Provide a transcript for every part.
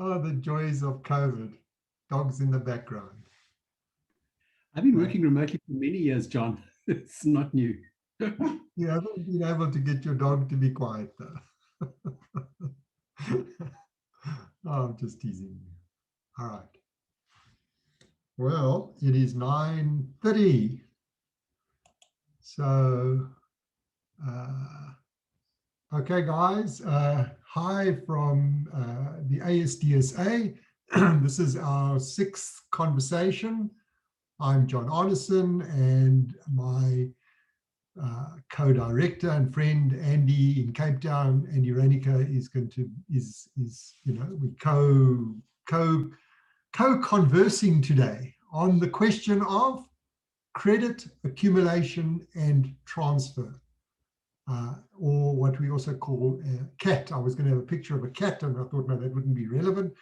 Oh, the joys of COVID. Dogs in the background. I've been working remotely for many years, John. It's not new. You haven't been able to get your dog to be quiet, though. Oh, I'm just teasing you. All right. Well, it is 9:30. So, okay, guys. Hi from the ASDSA. This is our 6th conversation. I'm John Arnesen, and my co-director and friend Andy in Cape Town, Andy Reinicke, is going to we co-conversing today on the question of credit accumulation and transfer, or what we also call CAT. I was going to have a picture of a cat, and I thought, no, that wouldn't be relevant.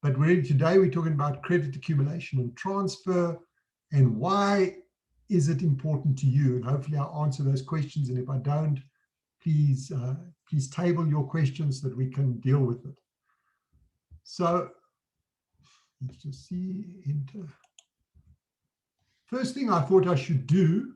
But today we're talking about credit accumulation and transfer, and why is it important to you? And hopefully I'll answer those questions. And if I don't, please table your questions so that we can deal with it. So let's just see, enter. First thing I thought I should do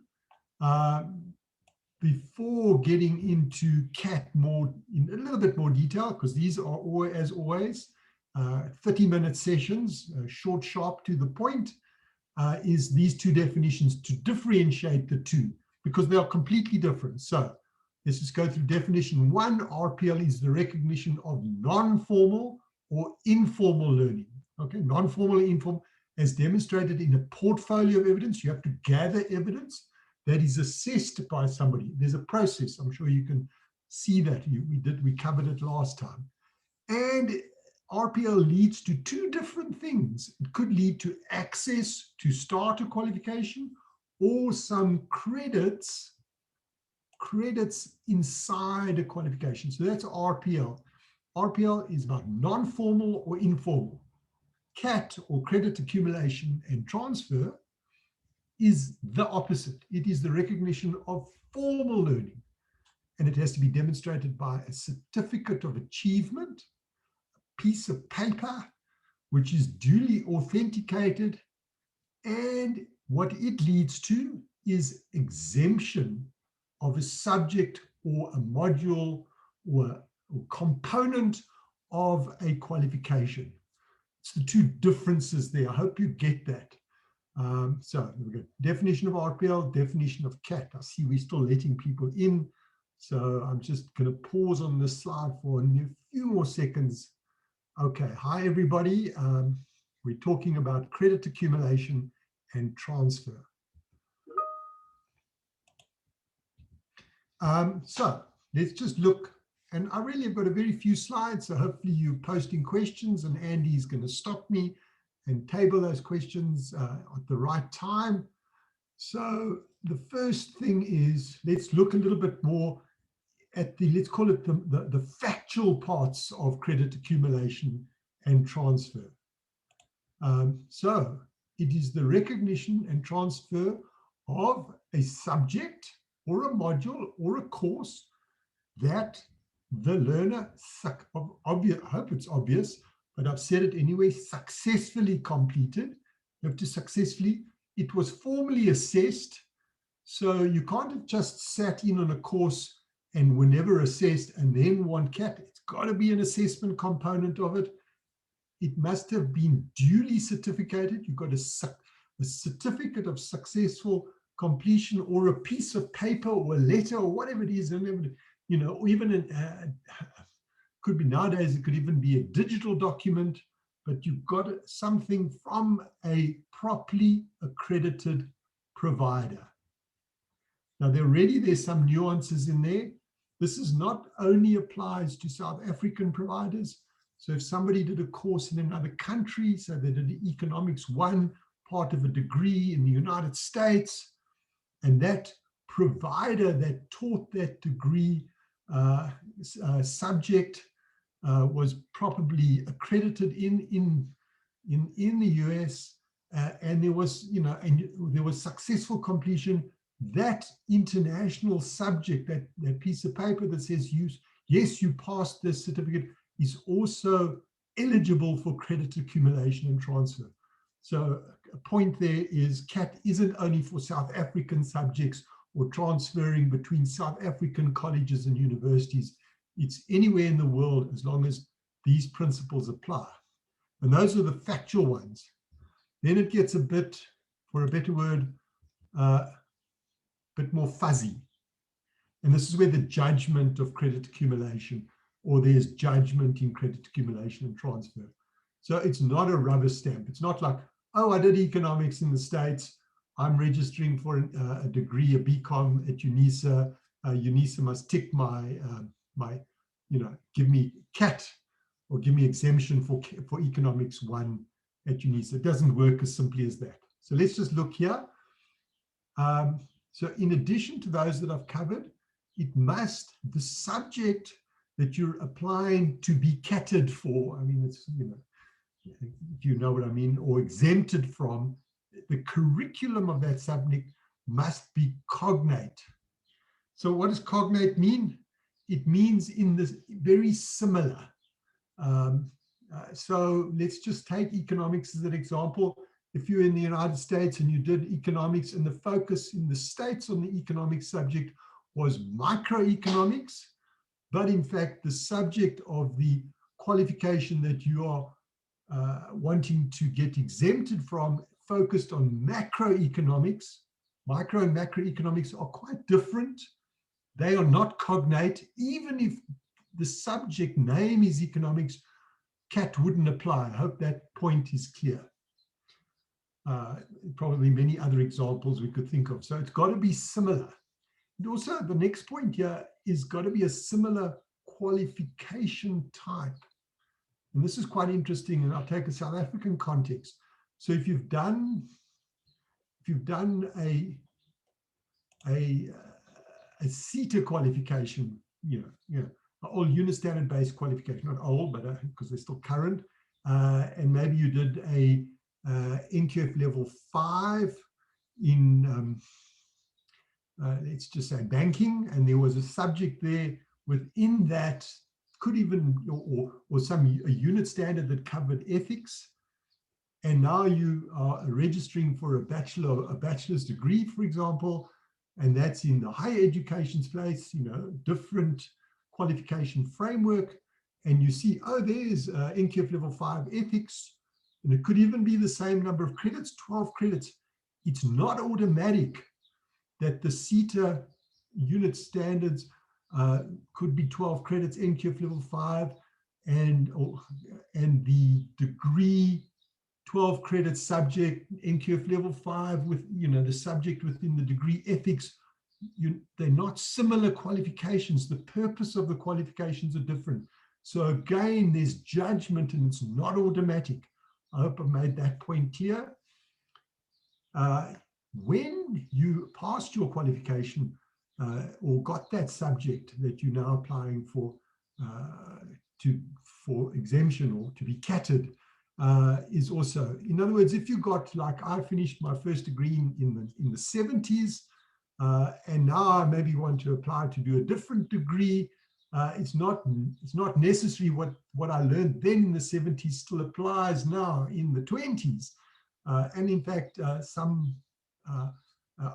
before getting into CAT in a little bit more detail, because these are, as always, 30-minute sessions, short, sharp, to the point, is these two definitions to differentiate the two, because they are completely different. So let's just go through definition 1. RPL is the recognition of non-formal or informal learning. Okay, non-formal or informal, as demonstrated in a portfolio of evidence. You have to gather evidence that is assessed by somebody. There's a process. I'm sure you can see that. We covered it last time. And RPL leads to two different things. It could lead to access to start a qualification, or some credits inside a qualification. So that's RPL. RPL is about non-formal or informal. CAT, or credit accumulation and transfer, is the opposite. It is the recognition of formal learning, and it has to be demonstrated by a certificate of achievement, piece of paper which is duly authenticated, and what it leads to is exemption of a subject or a module or component of a qualification. It's the two differences there. I hope you get that. So we've got definition of RPL, definition of CAT. I see we're still letting people in, so I'm just going to pause on this slide for a few more seconds. Okay, hi everybody. We're talking about credit accumulation and transfer. So let's just look, and I really have got a very few slides, so hopefully you're posting questions, and Andy's going to stop me and table those questions at the right time. So the first thing is, let's look a little bit more at let's call it the factual parts of credit accumulation and transfer. So it is the recognition and transfer of a subject or a module or a course that the learner, I hope it's obvious, but I've said it anyway, successfully completed. You have to successfully, it was formally assessed. So you can't have just sat in on a course and were never assessed and then want CAT. It's got to be an assessment component of it. It must have been duly certificated. You've got a certificate of successful completion, or a piece of paper or a letter or whatever it is, you know, or even could be nowadays, it could even be a digital document, but you've got something from a properly accredited provider. Now, there's some nuances in there. This is not only applies to South African providers. So if somebody did a course in another country, so they did the Economics 1 part of a degree in the United States, and that provider that taught that degree subject was probably accredited in the US, and there was, you know, and there was successful completion. That international subject, that piece of paper that says yes, you passed this certificate, is also eligible for credit accumulation and transfer. So a point there is CAT isn't only for South African subjects or transferring between South African colleges and universities. It's anywhere in the world as long as these principles apply. And those are the factual ones. Then it gets a bit, for a better word, bit more fuzzy. And this is where the judgment of credit accumulation, or there's judgment in credit accumulation and transfer. So it's not a rubber stamp. It's not like, oh, I did economics in the States. I'm registering for a degree, a BCom at UNISA. UNISA must tick my, give me CAT or give me exemption for economics 1 at UNISA. It doesn't work as simply as that. So let's just look here. So in addition to those that I've covered, it must, the subject that you're applying to be CATted for, I mean, it's, if you know what I mean, or exempted from, the curriculum of that subject must be cognate. So what does cognate mean? It means in this very similar. So let's just take economics as an example. If you're in the United States and you did economics and the focus in the States on the economics subject was microeconomics, but in fact the subject of the qualification that you are wanting to get exempted from focused on macroeconomics. Micro and macroeconomics are quite different. They are not cognate. Even if the subject name is economics, CAT wouldn't apply. I hope that point is clear. Probably many other examples we could think of. So it's got to be similar. And also the next point here is got to be a similar qualification type. And this is quite interesting, and I'll take a South African context. So if you've done a CETA qualification, an old unit standard based qualification, not old, but because they're still current, and maybe you did a NQF level 5 in let's just say banking, and there was a subject there within that, could even, or a unit standard that covered ethics, and now you are registering for a bachelor's degree, for example, and that's in the higher education space, different qualification framework, and you see, oh, there's NQF level 5 ethics, and it could even be the same number of credits, 12 credits. It's not automatic that the CETA unit standards could be 12 credits, NQF level 5, and the degree 12 credit subject, NQF level 5 with, the subject within the degree ethics. They're not similar qualifications. The purpose of the qualifications are different. So again, there's judgment and it's not automatic. I hope I made that point clear. When you passed your qualification or got that subject that you're now applying for exemption or to be CATted, is also, in other words, if you got, like I finished my first degree in the 70s, and now I maybe want to apply to do a different degree, it's not necessary what I learned then in the 70s still applies now in the 20s. And in fact,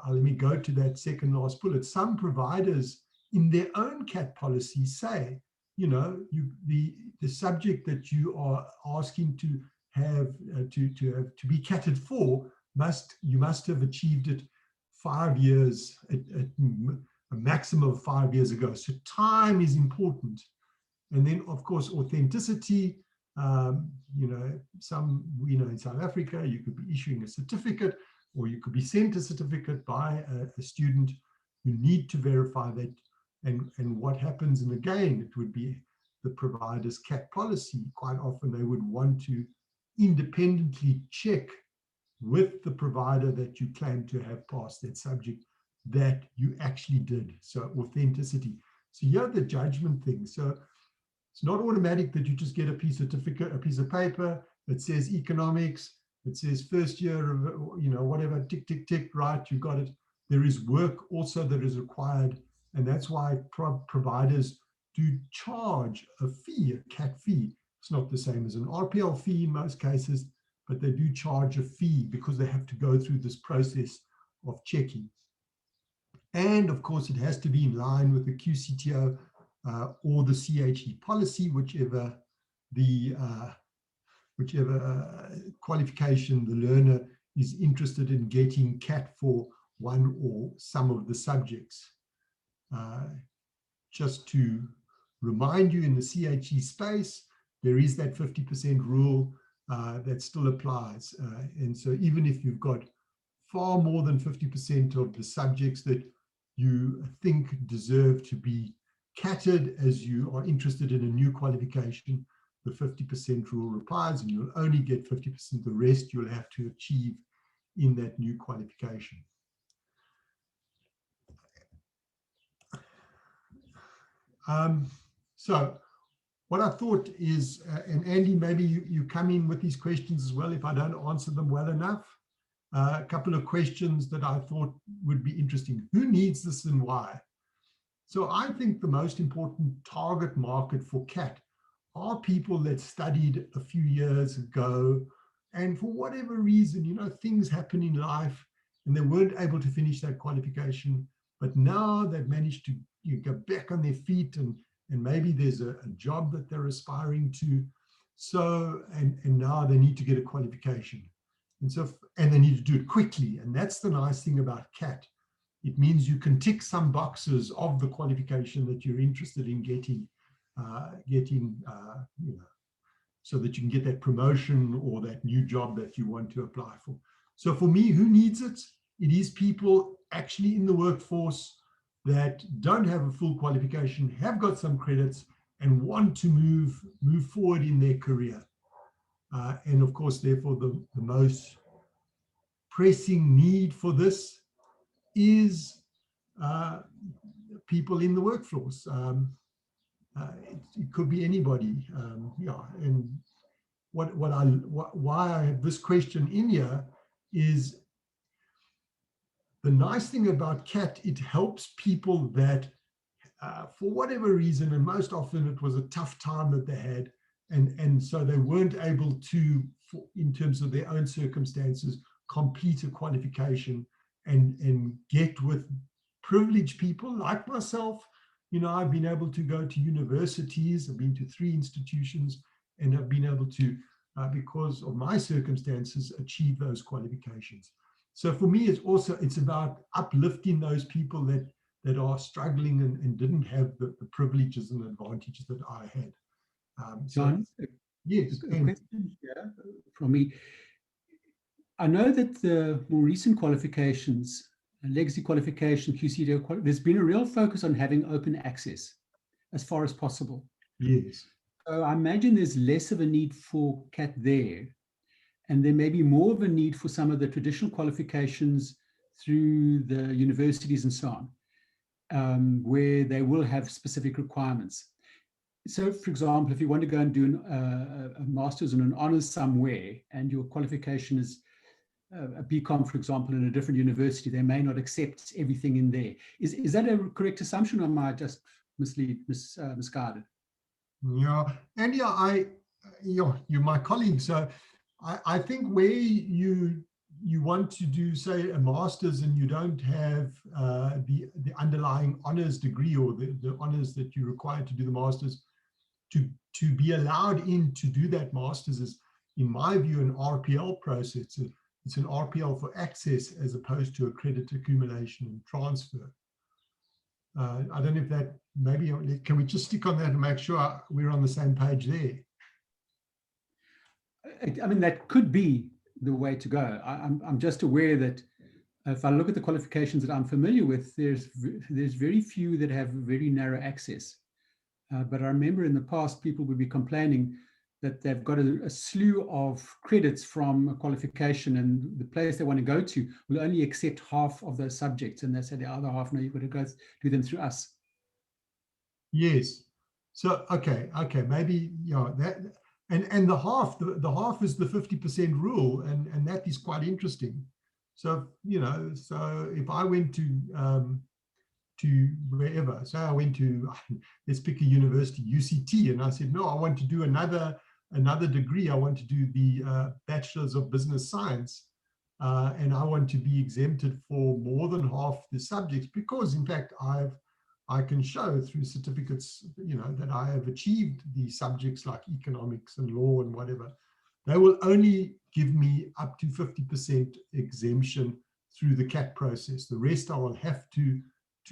let me go to that second last bullet. Some providers in their own CAT policy say, the subject that you are asking to have to be CATted for, you must have achieved it 5 years, a maximum of 5 years ago. So time is important. And then of course, authenticity, in South Africa, you could be issuing a certificate, or you could be sent a certificate by a student. You need to verify that. And what happens, and again, it would be the provider's CAT policy. Quite often they would want to independently check with the provider that you claim to have passed that subject that you actually did. So authenticity. So here are the judgment things. So it's not automatic that you just get a piece of paper that says economics, it says first year of, whatever, tick, tick, tick, right, you got it. There is work also that is required. And that's why providers do charge a fee, a CAT fee, It's not the same as an RPL fee in most cases, but they do charge a fee because they have to go through this process of checking. And of course, it has to be in line with the QCTO or the CHE policy, whichever qualification the learner is interested in getting CAT for one or some of the subjects. Just to remind you, in the CHE space, there is that 50% rule that still applies. And so even if you've got far more than 50% of the subjects that you think deserve to be CATted as you are interested in a new qualification, the 50% rule applies, and you'll only get 50%. The rest you'll have to achieve in that new qualification. So what I thought is, and Andy, maybe you come in with these questions as well if I don't answer them well enough. A couple of questions that I thought would be interesting. Who needs this and why? So I think the most important target market for CAT are people that studied a few years ago, and for whatever reason, you know, things happen in life and they weren't able to finish that qualification, but now they've managed to go back on their feet, and maybe there's a job that they're aspiring to. So, and now they need to get a qualification. And so, and they need to do it quickly. And that's the nice thing about CAT. It means you can tick some boxes of the qualification that you're interested in getting, you know, so that you can get that promotion or that new job that you want to apply for. So for me, who needs it? It is people actually in the workforce that don't have a full qualification, have got some credits, and want to move forward in their career. And of course, therefore, the most pressing need for this is people in the workforce. It could be anybody. Yeah, and why I have this question in here is the nice thing about CAT. It helps people that, for whatever reason, and most often it was a tough time that they had, and so they weren't able to, in terms of their own circumstances, complete a qualification and get with privileged people like myself. You know, I've been able to go to universities. I've been to 3 institutions, and I've been able to, because of my circumstances, achieve those qualifications. So for me, it's about uplifting those people that are struggling and didn't have the privileges and advantages that I had. John, yes, a question here from me. I know that the more recent qualifications, legacy qualification, QCTO, there's been a real focus on having open access as far as possible. Yes. So I imagine there's less of a need for CAT there, and there may be more of a need for some of the traditional qualifications through the universities and so on, where they will have specific requirements. So, for example, if you want to go and do a master's and an honors somewhere, and your qualification is a BCom, for example, in a different university, they may not accept everything in there. Is that a correct assumption, or am I just misguided? Yeah, and yeah, you're my colleague, so I think where you want to do, say, a master's and you don't have the underlying honors degree or the honors that you require to do the master's, to be allowed in to do that master's is, in my view, an RPL process. It's an RPL for access as opposed to a credit accumulation and transfer. I don't know if that, maybe, can we just stick on that and make sure we're on the same page there? I mean, that could be the way to go. I'm just aware that if I look at the qualifications that I'm familiar with, there's very few that have very narrow access. But I remember in the past, people would be complaining that they've got a slew of credits from a qualification, and the place they want to go to will only accept half of those subjects. And they say the other half, no, you've got to go do them through us. Yes. So, okay, maybe, yeah, that, and the half is the 50% rule, and that is quite interesting. So, you know, so if I went to wherever, say I went to, let's pick a university, UCT, and I said, no, I want to do another another degree. I want to do the Bachelor's of Business Science, and I want to be exempted for more than half the subjects, because in fact I can show through certificates, that I have achieved the subjects like economics and law and whatever. They will only give me up to 50% exemption through the CAT process. The rest I will have to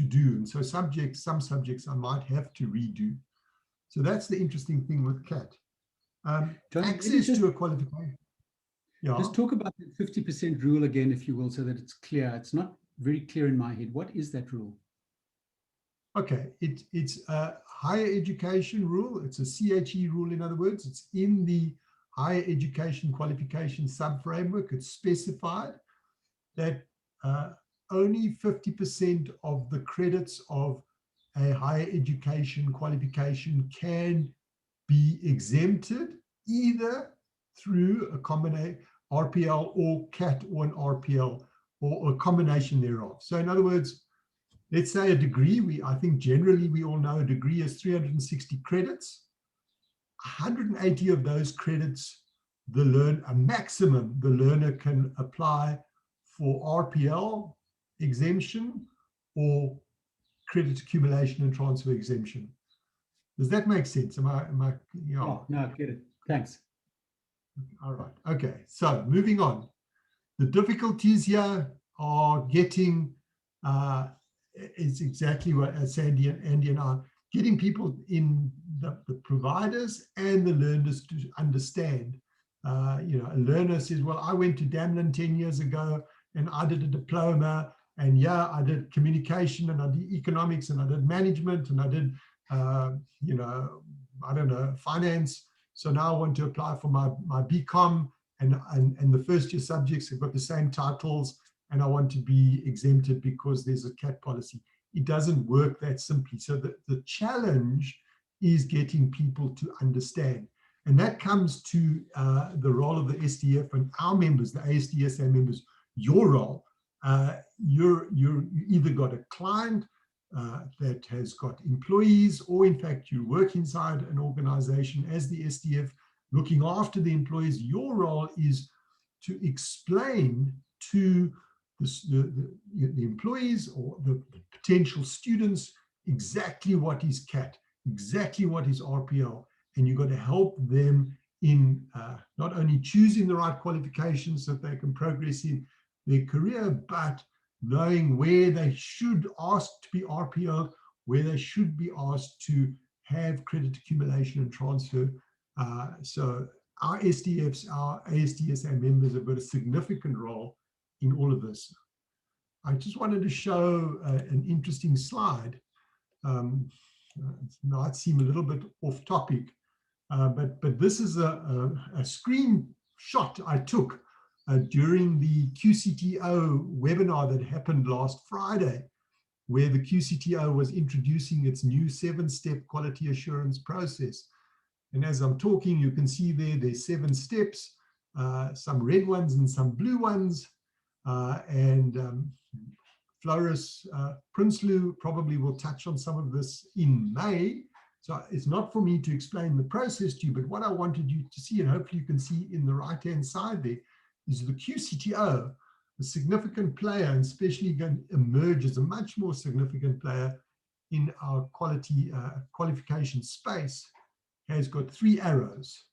do. And so some subjects I might have to redo. So that's the interesting thing with CAT. John, access to a qualification. Yeah. Just talk about the 50% rule again, if you will, so that it's clear. It's not very clear in my head. What is that rule? Okay, it's a higher education rule. It's a CHE rule, in other words. It's in the higher education qualification sub-framework. It's specified that only 50% of the credits of a higher education qualification can be exempted, either through a combination RPL or CAT, or an RPL, or a combination thereof. So in other words, let's say a degree, I think generally we all know a degree is 360 credits. 180 of those credits, a maximum, the learner can apply for RPL exemption or credit accumulation and transfer exemption. Does that make sense? Am I yeah. Oh, no, I get it. Thanks. All right. Okay. So moving on. The difficulties here are getting, it's exactly what Andy and I, getting people in the providers and the learners to understand. A learner says, well, I went to Damlin 10 years ago and I did a diploma, and yeah, I did communication and I did economics and I did management and I did, I don't know, finance. So now I want to apply for my BCom, and the first year subjects have got the same titles, and I want to be exempted because there's a CAT policy. It doesn't work that simply. So the challenge is getting people to understand. And that comes to the role of the SDF and our members, the ASDSA members, your role. You either got a client that has got employees, or in fact you work inside an organization as the SDF looking after the employees. Your role is to explain to the employees or the potential students exactly what is CAT, exactly what is RPL, and you've got to help them in not only choosing the right qualifications so that they can progress in their career, but knowing where they should ask to be RPO, where they should be asked to have credit accumulation and transfer. So our SDFs, our ASDSA members have got a significant role in all of this. I just wanted to show an interesting slide. It might seem a little bit off topic, but this is a screenshot I took during the QCTO webinar that happened last Friday, where the QCTO was introducing its new 7-step quality assurance process. And as I'm talking, you can see there's 7 steps, some red ones and some blue ones. Floris Prinsloo probably will touch on some of this in May. So it's not for me to explain the process to you, but what I wanted you to see, and hopefully you can see in the right-hand side there, is the QCTO, a significant player, and especially going to emerge as a much more significant player in our quality qualification space, has got 3 arrows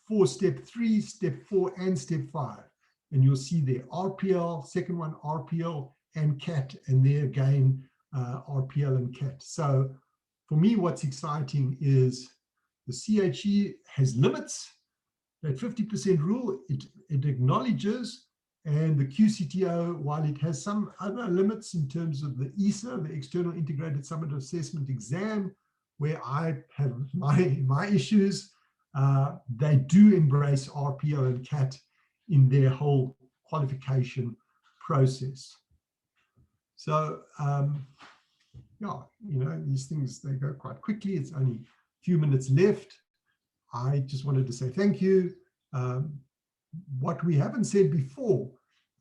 for step 3, step 4, and step 5. And you'll see there RPL, second one RPL and CAT, and there again RPL and CAT. So for me, what's exciting is the CHE has limits. That 50% rule, it acknowledges, and the QCTO, while it has some other limits in terms of the ESA, the External Integrated Summative Assessment exam, where I have my issues, they do embrace RPL and CAT in their whole qualification process. So, these things, they go quite quickly. It's only a few minutes left. I just wanted to say thank you. What we haven't said before,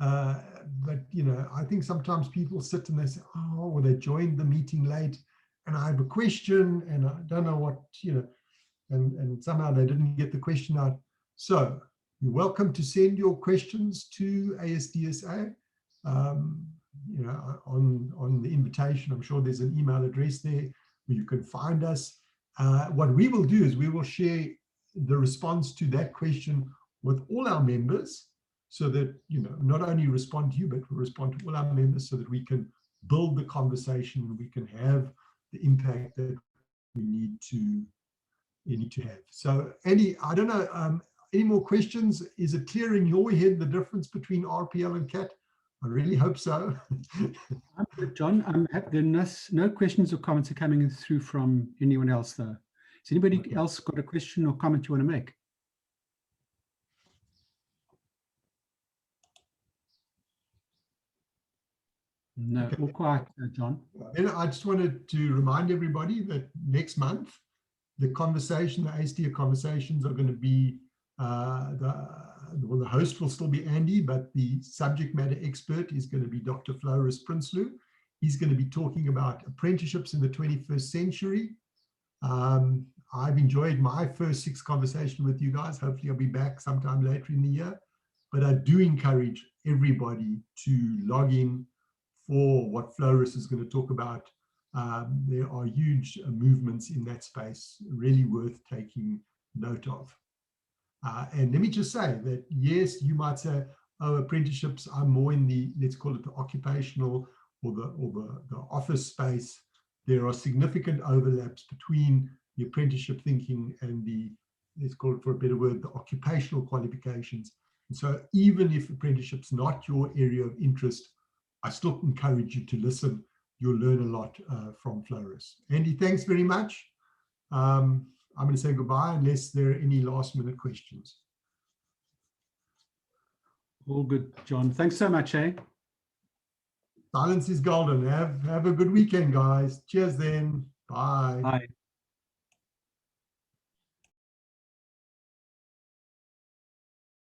but I think sometimes people sit and they say, oh, well, they joined the meeting late and I have a question and I don't know what, and somehow they didn't get the question out. So you're welcome to send your questions to ASDSA. You know, on the invitation, I'm sure there's an email address there where you can find us. What we will do is we will share the response to that question with all our members, so that, you know, not only respond to you, but we'll respond to all our members, so that we can build the conversation and we can have the impact that we need to have. So Andy, I don't know, any more questions? Is it clear in your head the difference between RPL and CAT? I really hope so. I'm good, John. No questions or comments are coming through from anyone else, though. Has anybody else got a question or comment you want to make? No, all quiet, John. And I just wanted to remind everybody that next month, the ASDA conversations are going to be, the host will still be Andy, but the subject matter expert is going to be Dr. Floris Prinsloo. He's going to be talking about apprenticeships in the 21st century. I've enjoyed my first 6 conversations with you guys. Hopefully I'll be back sometime later in the year. But I do encourage everybody to log in for what Floris is going to talk about. There are huge movements in that space, really worth taking note of. And let me just say that, yes, you might say, oh, apprenticeships, I'm more in the, let's call it the occupational or the office space. There are significant overlaps between the apprenticeship thinking and the, let's call it for a better word, the occupational qualifications. And so even if apprenticeship's not your area of interest, I still encourage you to listen. You'll learn a lot from Floris. Andy, thanks very much. I'm going to say goodbye unless there are any last minute questions. All good, John. Thanks so much, eh? Silence is golden. Have a good weekend, guys. Cheers then. Bye. Bye.